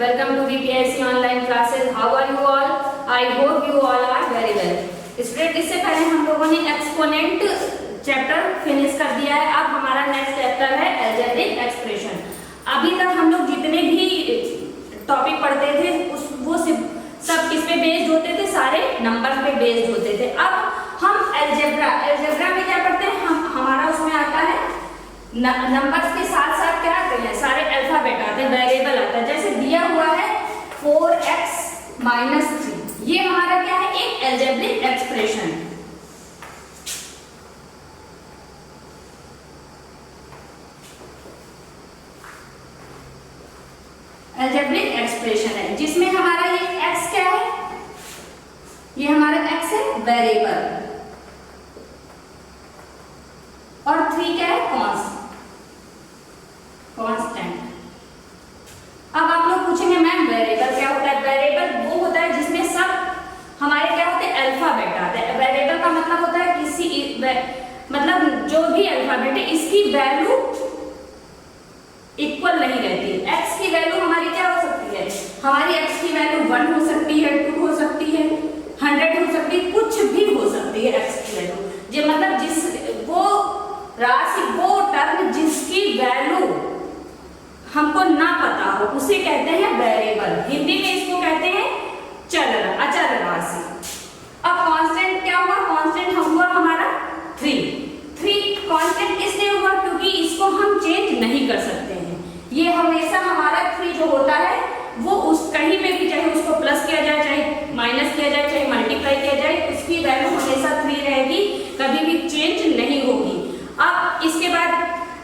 Welcome to VPSC online classes. How are you all? I hope you all are very well. Student, इससे पहले हम लोगों ने exponent chapter finish कर दिया है। अब हमारा नेक्स्ट चैप्टर है अलजेब्रिक एक्सप्रेशन। अभी तक हम लोग जितने भी टॉपिक पढ़ते थे वो सब किस पे बेस्ड होते थे? सारे नंबर पे बेस्ड होते थे। अब हम अलजेब्रा में क्या पढ़ते हैं? हमारा उसमें आता है नंबर्स के साथ साथ क्या आते हैं? सारे अल्फाबेट आते हैं, वेरिएबल आता है। जैसे दिया हुआ है 4x - 3, ये हमारा क्या है? एक अलजेब्रिक एक्सप्रेशन। अलजेब्रिक एक्सप्रेशन है जिसमें हमारा ये x क्या है? ये हमारा x है वेरिएबल, और 3 क्या है? कांस्टेंट। अब आप लोग पूछेंगे मैम वेरिएबल क्या होता है? वेरिएबल वो होता है जिसमें सब हमारे क्या होते हैं? अल्फाबेट आते हैं। वेरिएबल का मतलब होता है मतलब जो भी अल्फाबेट है इसकी वैल्यू इक्वल नहीं रहती। x की वैल्यू हमारी क्या हो सकती है? हमारी x की वैल्यू 1 हो सकती है, 2 हो सकती है, 100 हो सकती है, कुछ भी हो सकती है x की वैल्यू। जो मतलब जिस वो राशि, वो टर्म जिसकी वैल्यू हमको ना पता हो उसे कहते हैं वेरिएबल। हिंदी में इसको कहते हैं अचर राशि। अब कांस्टेंट क्या हुआ? कांस्टेंट हुआ हमारा 3 कांस्टेंट इसलिए हुआ क्योंकि इसको हम चेंज नहीं कर सकते हैं। ये हमेशा हमारा 3 जो होता है वो कहीं पे भी, चाहे उसको प्लस किया जाए, चाहे माइनस किया जाए, चाहे मल्टीप्लाई किया जाए, उसकी वैल्यू हमेशा 3 रहेगी, कभी भी चेंज नहीं होगी। अब इसके बाद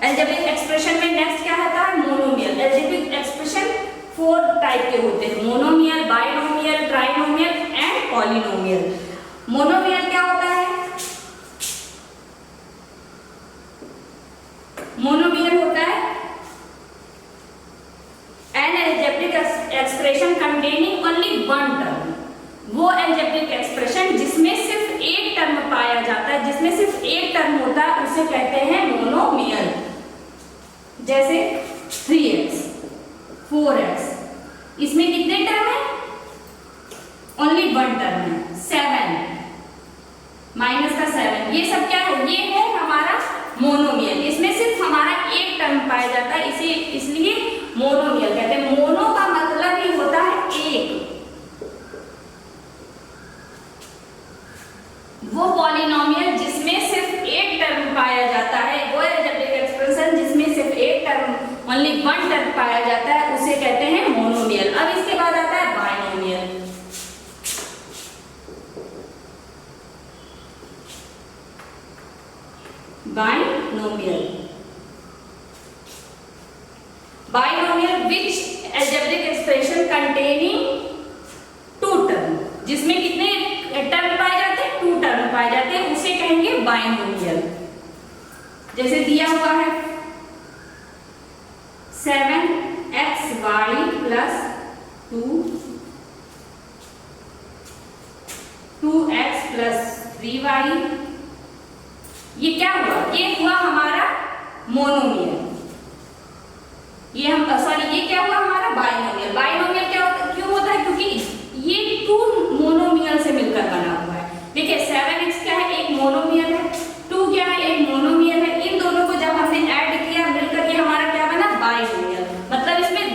अलजेब्रिक एक्सप्रेशन में नेक्स्ट क्या आता है? मोनोमियल। अलजेब्रिक एक्सप्रेशन 4 टाइप के होते हैं: monomial, binomial, trinomial and polynomial. Monomial क्या होता है? मोनोमियल होता है N algebraic expression containing only 1 term. वो अलजेब्रिक एक्सप्रेशन जिसमें सिर्फ एक टर्म पाया जाता है, जिसमें सिर्फ एक टर्म होता है, उसे कहते हैं मोनोमियल। जैसे 3x, 4x, इसमें कितने टर्म है? ओनली 1 टर्म है। 7 माइनस का 7, ये सब क्या है? ये है हमारा मोनोमियल। इसमें सिर्फ हमारा एक टर्म पाया जाता है, इसे इसलिए मोनोमियल कहते हैं। मोनो का मतलब ही होता है एक। वो पॉलिनोमियल जिसमें सिर्फ एक टर्म पाया जाता है, वो अलजेब्रिक एक्सप्रेशन जिसमें सिर्फ एक टर्म, ओनली 1 टर्म पाया जाता है, उसे कहते हैं मोनोमियल। अब इसके बाद आता है बाइनोमियल। बाइनोमियल विच अलजेब्रिक एक्सप्रेशन कंटेनिंग 2 टर्म, जिसमें कितने टर्म पाए जाते हैं? 2 टर्म पाए जाते हैं, उसे कहेंगे बाइनोमियल। जैसे दिया हुआ है 7xy + 2x + 3y, ये क्या हुआ? ये हुआ हमारा मोनोमियल। ये क्या हुआ? हमारा बाइनोमियल। बाइनोमियल क्या होता है? क्यों होता है? क्योंकि ये 2 मोनोमियल से मिलकर बना हुआ है। देखिए 7x क्या है? एक मोनोमियल है। 2 क्या है? एक मोनोमियल है। इन दोनों को जब हमने ऐड किया मिलकर ये हमारा क्या बना? बाइनोमियल। मतलब इसमें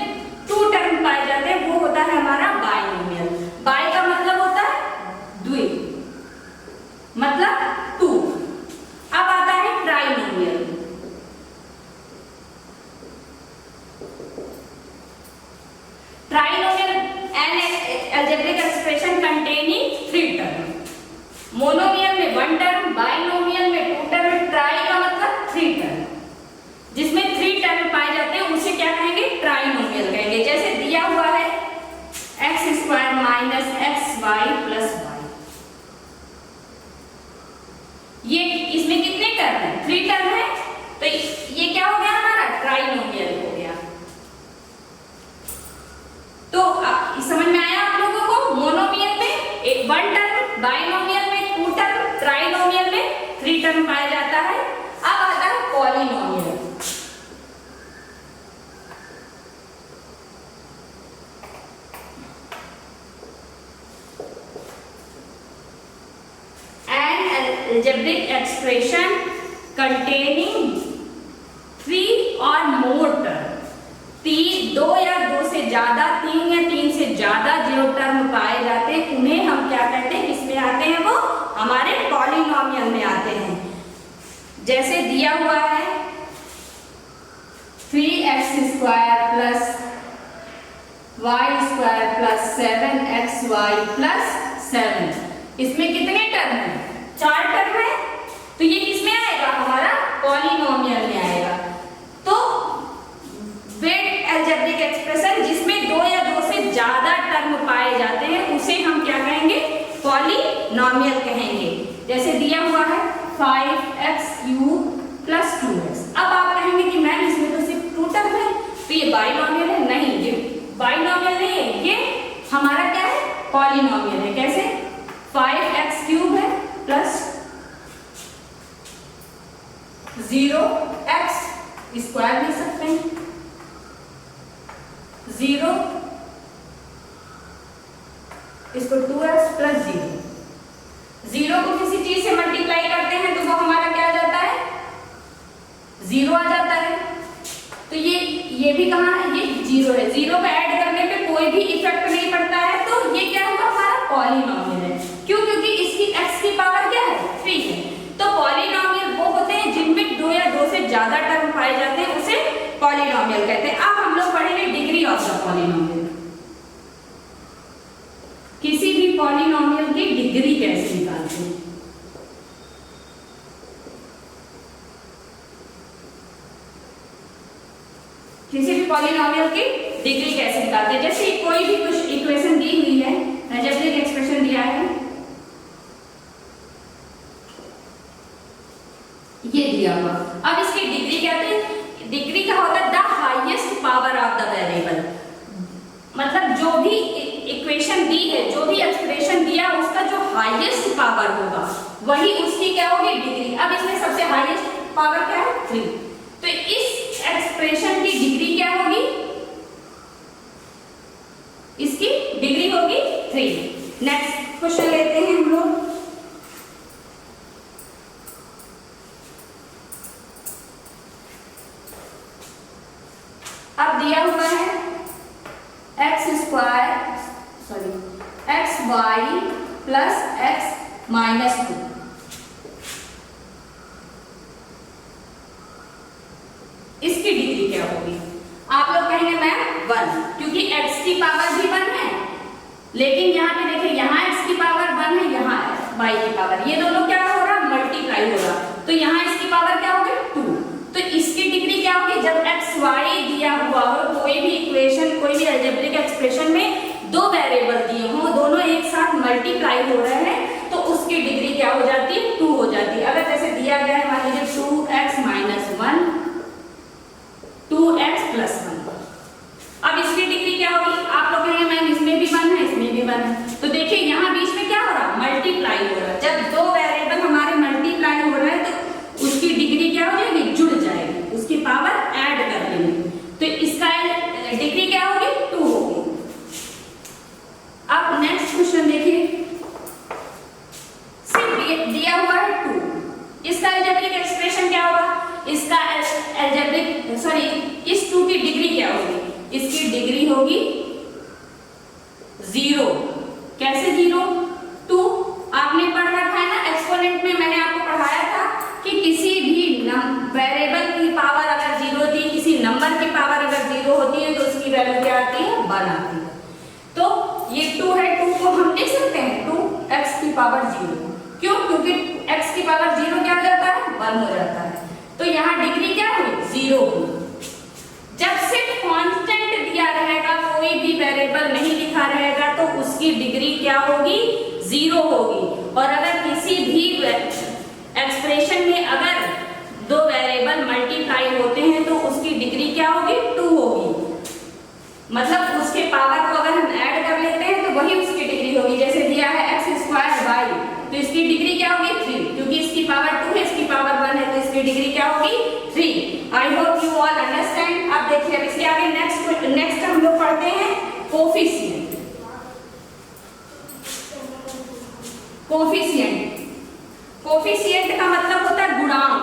2 टर्म पाए जाते हैं, वो होता है हमारा बाइनोमियल। बाइ का मतलब होता है द्वि, मतलब 2। अब आता है trinomial. Trinomial N algebraic expression containing 3 term. Monomial में 1 टर्म, बाइनोमियल में 2 टर्म, ट्राई का मतलब 3 टर्म। जिसमें 3 टर्म पाए जाते हैं उसे क्या कहेंगे? ट्राइनोमियल कहेंगे। जैसे दिया हुआ है x² - xy + y, ये इसमें कितने टर्म है? 3 टर्म है, तो ये क्या हो गया? हमारा ट्राइनोमियल हो गया। तो समझ में आया आप लोगों को? मोनोमियल में 1 टर्म, बाइनोमियल में 2 टर्म, ट्राइनोमियल में 3 टर्म पाया जाता है। अब आता है polynomial. algebraic expression containing 3 or more term, 2 या 2 से ज्यादा, 3 या 3 से ज्यादा जो टर्म पाए जाते हैं उन्हें हम क्या कहते हैं, किसमें आते हैं, वो हमारे पॉलिनोमियल में आते हैं। जैसे दिया हुआ है 3x² plus y² plus 7xy plus 7, इसमें कितने टर्म है, 4 टर्म है, तो ये किसमें आएगा, हमारा पॉलिनोमियल में आएगा। तो वेट अलजेब्रिक एक्सप्रेशन जिसमें 2 या 2 से ज्यादा टर्म पाए जाते हैं उसे हम क्या कहेंगे, पॉलिनोमियल कहेंगे। जैसे दिया हुआ है 5x³ प्लस 2x। अब आप कहेंगे कि मैम इसमें तो सिर्फ 2 टर्म है, तो ये बाइनोमियल है। नहीं, ये बाइनोमियल नहीं है, ये हमारा क्या है, पॉलिनोमियल है। कैसे, 5x³ है प्लस 0x स्क्वायर लिख सकते हैं, 0 इसको 2x प्लस 0 को किसी चीज से मल्टीप्लाई करते हैं तो वो हमारा क्या आ जाता है, 0 आ जाता है। तो ये भी कहाँ है, ये 0 है। 0 का ऐड करने पे कोई भी इफेक्ट नहीं पड़ता है, तो ये क्या होगा, हमारा पॉलिनोमियल है। क्यों, क्योंकि इसकी x की पावर क्या है, 3 है। तो पॉलिनोमियल वो होते हैं जिनमें 2 या 2 से ज्यादा टर्म पाए जाते हैं, उसे पॉलिनोमियल कहते हैं। अब हम लोग पढ़ेंगे डिग्री ऑफ द पॉलिनोमियल, किसी भी पॉलिनोमियल की डिग्री कैसे निकालते हैं। किसी भी पॉलिनोमियल की डिग्री कैसे निकालते हैं। जैसे कोई भी कुछ इक्वेशन दी हुई है, अलजेब्रिक एक्सप्रेशन दिया है, ये दिया हुआ। अब इसकी डिग्री कहते हैं, डिग्री का होता है the highest power of the variable. मतलब जो भी इक्वेशन दी है, जो भी एक्सप्रेशन दिया, उसका जो हाईएस्ट पावर होगा वही उसकी क्या होगी, डिग्री। अब इसमें सबसे हाईएस्ट पावर क्या है, 3। तो इस एक्सप्रेशन की डिग्री क्या होगी, इसकी डिग्री होगी 3। नेक्स्ट क्वेश्चन लेते हैं हम लोग। अब दिया हुआ है xy प्लस x माइनस 2। इसकी डिग्री क्या होगी, आप लोग कहेंगे मैम 1, क्योंकि x की पावर भी 1 है, लेकिन यहाँ पे देखिए, यहाँ x की पावर 1 है, यहाँ y की पावर, ये दोनों क्या हो रहा, मल्टीप्लाई हो रहा, तो यहाँ इसकी पावर क्या होगी, 2। तो इसकी डिग्री क्या होगी, जब x y दिया हुआ हो, कोई भी इक्वेशन, कोई भी अलजेब्रिक एक्सप्रेशन में 2 वेरिएबल दिए हों, दोनों एक साथ मल्टीप्लाई हो रहे हैं, तो उसकी डिग्री क्या हो जाती है, 2 हो जाती है। अगर जैसे दिया गया है, मान लीजिए 2x माइनस 1, 2x प्लस 1, अब इसकी डिग्री क्या होगी, आप लोग कहेंगे मैम इसमें भी 1 है, इसमें भी 1 है, तो देखिए यहाँ बीच में क्या हो रहा, मल्टीप्लाई हो रहा है। जब 2 वेरिएबल हमारे मल्टीप्लाई हो रहे हैं तो उसकी डिग्री क्या हो जाएगी, जुड़ जाएगी, उसकी पावर ऐड कर लेंगे, तो इसका डिग्री क्या होगी, 2 होगी। अब नेक्स्ट क्वेश्चन देखिए, सिर्फ दिया हुआ है 2, इसका अलजेब्रिक एक्सप्रेशन क्या होगा, इसका अलजेब्रिक सॉरी इस 2 की डिग्री क्या होगी, इसकी डिग्री होगी 0। कैसे 0, 2 आपने पढ़ रखा है ना, एक्सपोनेंट में मैंने आपको पढ़ाया था कि किसी भी वेरिएबल की पावर अगर 0 थी, किसी नंबर की पावर अगर 0 होती है तो उसकी वैल्यू क्या आती है, 1 आती है। तो ये 2 है, 2 को हम लिख सकते हैं 2x की पावर 0। क्यों, क्योंकि x की पावर 0 क्या हो जाता है, 1 हो जाता है। तो यहाँ डिग्री क्या हुई, 0 हुई। जब सिर्फ कांस्टेंट दिया रहेगा, कोई भी वेरिएबल नहीं लिखा रहेगा, तो उसकी डिग्री क्या होगी, 0 होगी। और अगर किसी भी एक्सप्रेशन में अगर 2 वेरिएबल मल्टीप्लाई होते हैं तो उसकी डिग्री क्या होगी, 2 होगी। मतलब उसके पावर को अगर हम ऐड कर लेते हैं तो वही उसकी डिग्री होगी। जैसे दिया है x² y, तो इसकी डिग्री क्या होगी, 3, क्योंकि इसकी पावर 2 है, इसकी पावर 1 है, तो इसकी डिग्री क्या होगी, 3। I hope you all understand. अब देखिए, अब इसके आगे नेक्स्ट हम लोग पढ़ते हैं कोफिशिएंट। कोफिशिएंट का मतलब होता है गुणांक।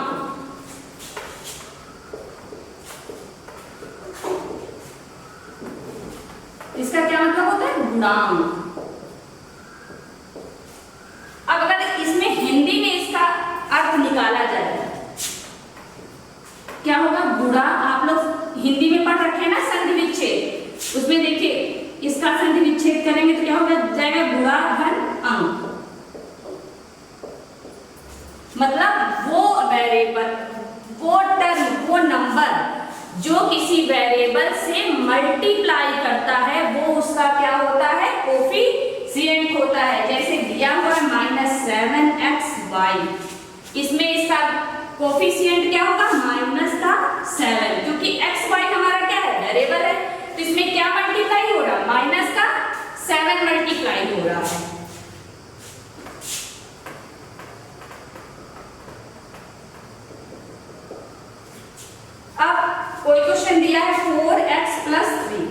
इसका क्या मतलब होता है? गुणांक। अब अगर इसमें हिंदी में इसका अर्थ निकाला जाए क्या होगा? गुणा, आप लोग हिंदी में पढ़ रखे हैं ना संधि विच्छेद, उसमें देखिए इसका संधि विच्छेद करेंगे तो क्या होगा? जाएगा गुणा धन अंक। मतलब वो वेरिएबल, वो टर्म, वो नंबर जो किसी वेरिएबल से मल्टीप्लाई करता है वो उसका क्या होता है? कोफिशिएंट होता है। जैसे दिया हुआ -7xy, इसमें इसका कोफिशिएंट क्या होगा? -7, क्योंकि xy हमारा क्या है? वेरिएबल है, तो इसमें क्या मल्टीप्लाई हो रहा है? माइनस का 7 मल्टीप्लाई हो रहा है। अब कोई क्वेश्चन दिया है 4x + 3,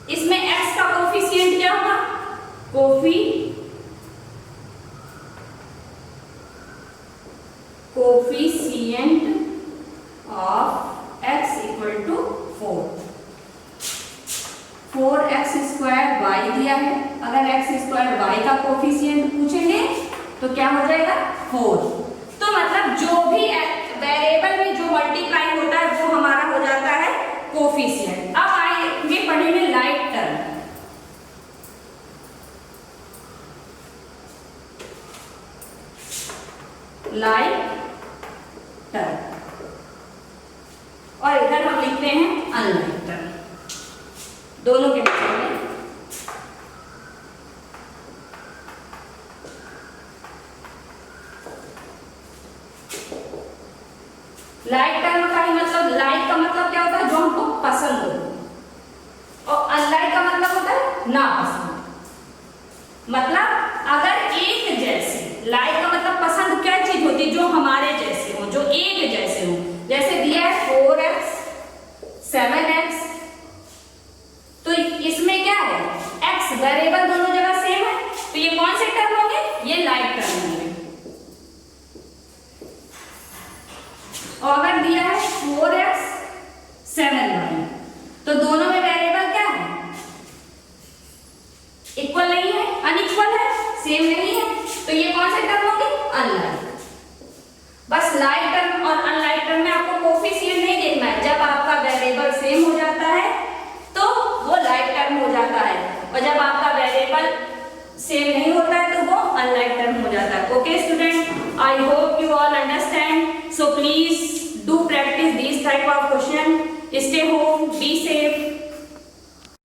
इसमें x का कोफिशिएंट क्या होगा? Coefficient of x = 4। 4x² दिया है, अगर x² का कोफिशिएंट पूछेंगे तो क्या हो जाएगा? 4। तो मतलब जो भी वेरिएबल में जो मल्टीप्लाई होता है वो हमारा हो जाता है कोफिशिएंट। अब आएंगे पढ़ेंगे लाइक टर्म। लाइक टर्म, और इधर हम लिखते हैं अनलाइक टर्म, दोनों के बीच में। लाइक टर्म का ही मतलब, लाइक का मतलब क्या होता है? जो हमको पसंद हो, और अनलाइक का मतलब होता है ना पसंद। मतलब अगर एक जैसे, लाइक का मतलब पसंद क्या चीज होती है? जो हमारे जैसे हो, जो एक जैसे हो। जैसे दिया है 4x 7x, तो इसमें क्या है? x वेरिएबल दोनों जगह सेम है, तो ये कौन से टर्म होंगे? ये लाइक टर्म होंगे। और अगर दिया है 4x 7y, तो दोनों में वेरिएबल क्या है? इक्वल नहीं है, अनइक्वल है, सेम नहीं है, तो ये कौन से टर्म होंगे? अनलाइक। बस लाइक टर्म और अनलाइक टर्म में आपको कोफिशिएंट नहीं देखना है। जब आपका वेरिएबल सेम हो जाता है तो वो लाइक टर्म हो जाता है, और जब आपका वेरिएबल सेम नहीं होता है तो वो अनलाइक टर्म हो जाता है। Okay student, I hope you all understand. So please do practice these type of question. Stay home, be safe.